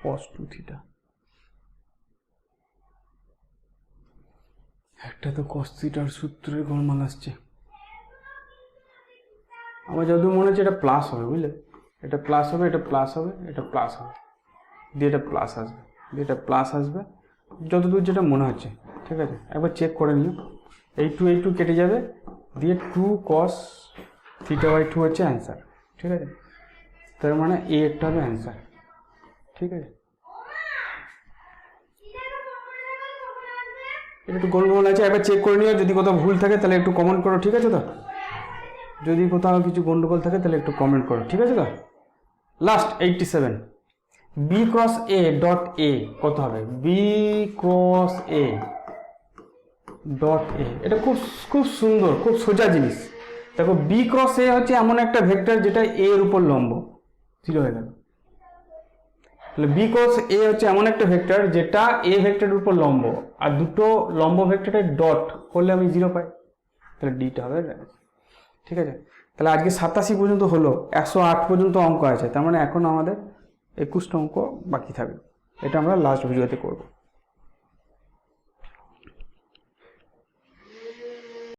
cos 2 থিটা, একটা তো cos থিটার সূত্রের গোলমাল আসছে। আমার যতদূর মনে হচ্ছে এটা প্লাস হবে, বুঝলে? এটা প্লাস হবে, এটা প্লাস হবে, এটা প্লাস হবে, দিয়ে এটা প্লাস আসবে, দিয়ে এটা প্লাস আসবে, যতদূর যেটা মনে হচ্ছে। ঠিক আছে, একবার চেক করে নিও। এই টু কেটে যাবে, দিয়ে 2 cos থিটা বাই 2 হচ্ছে অ্যান্সার। ঠিক আছে, তার মানে এ একটা হবে অ্যান্সার। ঠিক আছে, এটা একটু গোলমাল আছে, একবার চেক করে নিও। যদি কোথাও ভুল থাকে তাহলে একটু কমেন্ট করো। ঠিক আছে তো? যদি কোথাও কিছু গন্ডগোল থাকে তাহলে একটু কমেন্ট করো। ঠিক আছে তো? Last 87, b cross a dot a কত হবে? B cross a dot a, এটা খুব খুব সুন্দর, খুব সোজা জিনিস। দেখো, বি ক্রস এ হচ্ছে এমন একটা ভেক্টর যেটা এ এর উপর লম্ব, 0 হয়ে গেল। তাহলে বি ক্রস এ হচ্ছে এমন একটা ভেক্টর যেটা এ ভেক্টরের উপর লম্ব, আর দুটো লম্ব ভেক্টরের ডট করলে আমি 0 পাই, তাহলে ডিটা হবে। ঠিক আছে, তাহলে আজকে 87 পর্যন্ত হলো, 108 পর্যন্ত অঙ্ক আছে, তার মানে এখন আমাদের 21টা অঙ্ক বাকি থাকবে। এটা আমরা লাস্ট ভিডিওতে করব।